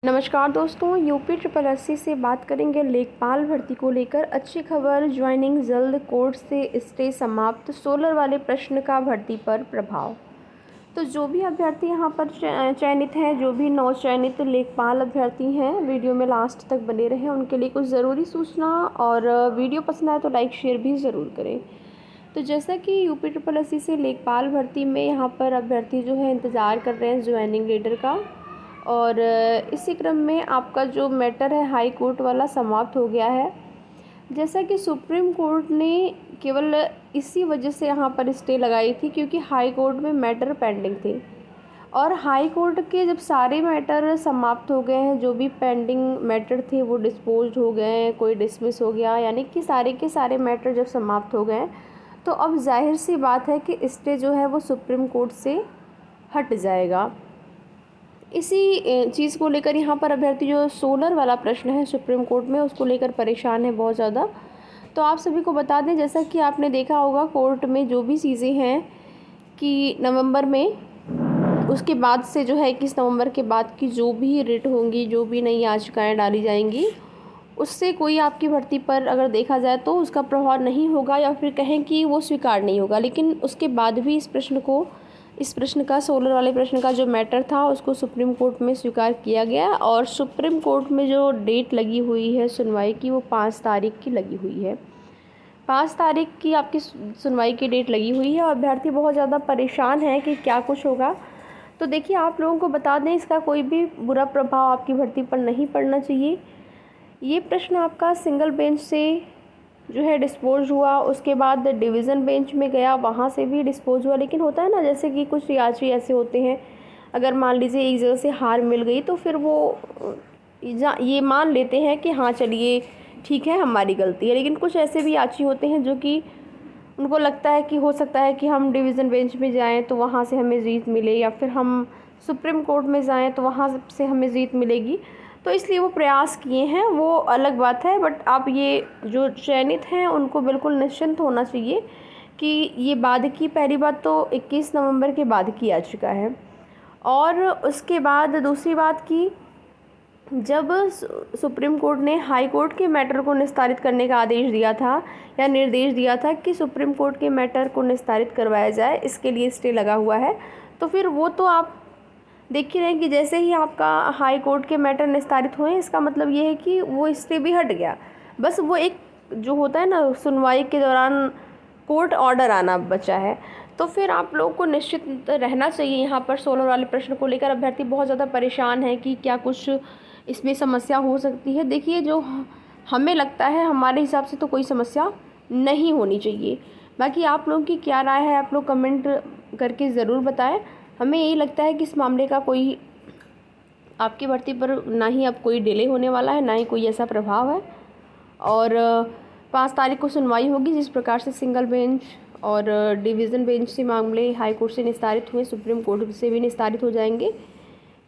नमस्कार दोस्तों, UP triple SC से बात करेंगे लेखपाल भर्ती को लेकर। अच्छी खबर, ज्वाइनिंग जल्द, कोर्ट से स्टे समाप्त, सोलर वाले प्रश्न का भर्ती पर प्रभाव। तो जो भी अभ्यर्थी यहाँ पर चयनित हैं, जो भी नौ चयनित लेखपाल अभ्यर्थी हैं, वीडियो में लास्ट तक बने रहें, उनके लिए कुछ ज़रूरी सूचना। और वीडियो पसंद आए तो लाइक शेयर भी ज़रूर करें। तो जैसा कि यूपी ट्रिपल एससी से लेखपाल भर्ती में यहाँ पर अभ्यर्थी जो है इंतज़ार कर रहे हैं ज्वाइनिंग लेटर का, और इसी क्रम में आपका जो मैटर है हाई कोर्ट वाला समाप्त हो गया है। जैसा कि सुप्रीम कोर्ट ने केवल इसी वजह से यहाँ पर स्टे लगाई थी क्योंकि हाई कोर्ट में मैटर पेंडिंग थे, और हाई कोर्ट के जब सारे मैटर समाप्त हो गए हैं, जो भी पेंडिंग मैटर थे वो डिस्पोज हो गए हैं, कोई डिसमिस हो गया, यानी कि सारे के सारे मैटर जब समाप्त हो गए तो अब जाहिर सी बात है कि स्टे जो है वो सुप्रीम कोर्ट से हट जाएगा। इसी चीज़ को लेकर यहाँ पर अभ्यर्थी जो सोलर वाला प्रश्न है सुप्रीम कोर्ट में, उसको लेकर परेशान है बहुत ज़्यादा। तो आप सभी को बता दें, जैसा कि आपने देखा होगा कोर्ट में जो भी चीज़ें हैं कि नवंबर में, उसके बाद से जो है 21 नवंबर के बाद की जो भी रिट होंगी, जो भी नई याचिकाएँ डाली जाएंगी, उससे कोई आपकी भर्ती पर अगर देखा जाए तो उसका प्रभाव नहीं होगा, या फिर कहें कि वो स्वीकार नहीं होगा। लेकिन उसके बाद भी इस प्रश्न का, सोलर वाले प्रश्न का जो मैटर था, उसको सुप्रीम कोर्ट में स्वीकार किया गया। और सुप्रीम कोर्ट में जो डेट लगी हुई है सुनवाई की, वो 5 तारीख की लगी हुई है। 5 तारीख की आपकी सुनवाई की डेट लगी हुई है, और अभ्यर्थी बहुत ज़्यादा परेशान है कि क्या कुछ होगा। तो देखिए, आप लोगों को बता दें, इसका कोई भी बुरा प्रभाव आपकी भर्ती पर नहीं पड़ना चाहिए। ये प्रश्न आपका सिंगल बेंच से जो है डिस्पोज हुआ, उसके बाद डिवीज़न बेंच में गया, वहाँ से भी डिस्पोज हुआ। लेकिन होता है ना, जैसे कि कुछ याची ऐसे होते हैं, अगर मान लीजिए एक जगह से हार मिल गई तो फिर वो ये मान लेते हैं कि हाँ चलिए ठीक है, हमारी गलती है। लेकिन कुछ ऐसे भी याची होते हैं जो कि उनको लगता है कि हो सकता है कि हम डिवीज़न बेंच में जाएँ तो वहाँ से हमें जीत मिले, या फिर हम सुप्रीम कोर्ट में जाएँ तो वहाँ से हमें जीत मिलेगी। तो इसलिए वो प्रयास किए हैं, वो अलग बात है। बट आप ये जो चयनित हैं उनको बिल्कुल निश्चिंत होना चाहिए कि ये बाद की, पहली बात तो 21 नवंबर के बाद की याचिका है। और उसके बाद दूसरी बात की, जब सुप्रीम कोर्ट ने हाई कोर्ट के मैटर को निस्तारित करने का आदेश दिया था, या निर्देश दिया था कि सुप्रीम कोर्ट के मैटर को निस्तारित करवाया जाए, इसके लिए स्टे लगा हुआ है। तो फिर वो तो आप देख ही रहे हैं कि जैसे ही आपका हाई कोर्ट के मैटर निस्तारित हुए, इसका मतलब ये है कि वो स्टे भी हट गया। बस वो एक जो होता है ना, सुनवाई के दौरान कोर्ट ऑर्डर आना बचा है। तो फिर आप लोगों को निश्चित रहना चाहिए यहाँ पर सोलर वाले प्रश्न को लेकर। अभ्यर्थी बहुत ज़्यादा परेशान है कि क्या कुछ इसमें समस्या हो सकती है। देखिए, जो हमें लगता है, हमारे हिसाब से तो कोई समस्या नहीं होनी चाहिए। बाकी आप लोगों की क्या राय है, आप लोग कमेंट करके ज़रूर बताएं। हमें यही लगता है कि इस मामले का कोई आपकी भर्ती पर ना ही अब कोई डिले होने वाला है, ना ही कोई ऐसा प्रभाव है। और 5 तारीख को सुनवाई होगी। जिस प्रकार से सिंगल बेंच और डिवीज़न बेंच से मामले हाई कोर्ट से निस्तारित हुए, सुप्रीम कोर्ट से भी निस्तारित हो जाएंगे।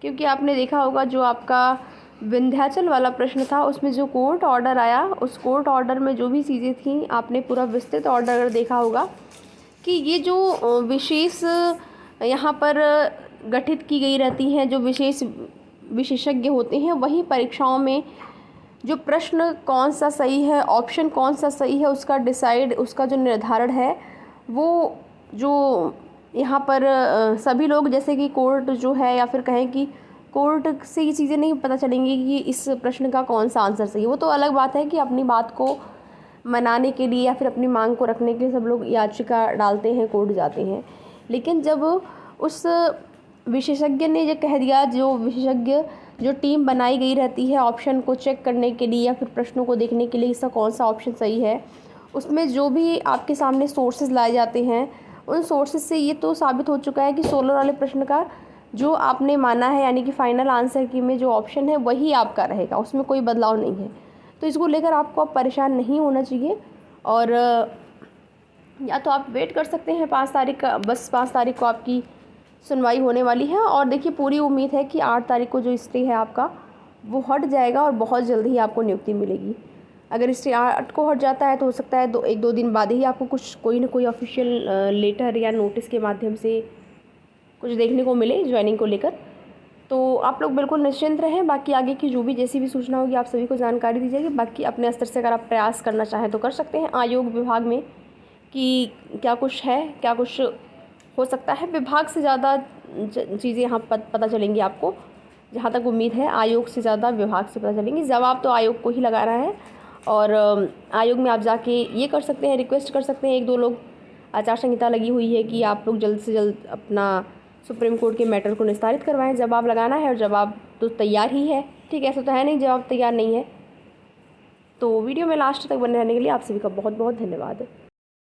क्योंकि आपने देखा होगा, जो आपका विंध्याचल वाला प्रश्न था, उसमें जो कोर्ट ऑर्डर आया, उस कोर्ट ऑर्डर में जो भी चीज़ें थी, आपने पूरा विस्तृत ऑर्डर अगर देखा होगा कि ये जो विशेष यहाँ पर गठित की गई रहती हैं, जो विशेषज्ञ होते हैं, वही परीक्षाओं में जो प्रश्न कौन सा सही है, ऑप्शन कौन सा सही है, उसका जो निर्धारण है, वो जो यहाँ पर सभी लोग, जैसे कि कोर्ट जो है, या फिर कहें कि कोर्ट से ये चीज़ें नहीं पता चलेंगी कि इस प्रश्न का कौन सा आंसर सही है। वो तो अलग बात है कि अपनी बात को मनाने के लिए या फिर अपनी मांग को रखने के लिए सब लोग याचिका डालते हैं, कोर्ट जाते हैं। लेकिन जब उस विशेषज्ञ ने ये कह दिया, जो टीम बनाई गई रहती है ऑप्शन को चेक करने के लिए या फिर प्रश्नों को देखने के लिए इसका कौन सा ऑप्शन सही है, उसमें जो भी आपके सामने सोर्सेज लाए जाते हैं, उन सोर्सेज से ये तो साबित हो चुका है कि सोलर वाले प्रश्न का जो आपने माना है, यानी कि फाइनल आंसर की में जो ऑप्शन है वही आपका रहेगा, उसमें कोई बदलाव नहीं है। तो इसको लेकर आपको अब परेशान नहीं होना चाहिए। और या तो आप वेट कर सकते हैं 5 तारीख का, बस 5 तारीख को आपकी सुनवाई होने वाली है। और देखिए, पूरी उम्मीद है कि 8 तारीख को जो स्टे है आपका, वो हट जाएगा और बहुत जल्द ही आपको नियुक्ति मिलेगी। अगर स्टे 8 को हट जाता है तो हो सकता है 1-2 दिन बाद ही आपको कोई ना कोई ऑफिशियल लेटर या नोटिस के माध्यम से कुछ देखने को मिले ज्वाइनिंग को लेकर। तो आप लोग बिल्कुल निश्चिंत रहें। बाकी आगे की जो भी जैसी भी सूचना होगी आप सभी को जानकारी दी जाएगी। बाकी अपने स्तर से अगर आप प्रयास करना चाहें तो कर सकते हैं आयोग विभाग में कि क्या कुछ है, क्या कुछ हो सकता है। विभाग से ज़्यादा चीज़ें यहाँ पता चलेंगी आपको, जहाँ तक उम्मीद है आयोग से ज़्यादा विभाग से पता चलेंगी। जवाब तो आयोग को ही लगाना है और आयोग में आप जाके ये कर सकते हैं, रिक्वेस्ट कर सकते हैं। 1-2 लोग आचार संहिता लगी हुई है कि आप लोग जल्द से जल्द अपना सुप्रीम कोर्ट के मैटर को निस्तारित करवाएं। जवाब लगाना है और जवाब तो तैयार ही है, ठीक है, ऐसा तो है नहीं जवाब तैयार नहीं है। तो वीडियो में लास्ट तक बने रहने के लिए आप सभी का बहुत बहुत धन्यवाद।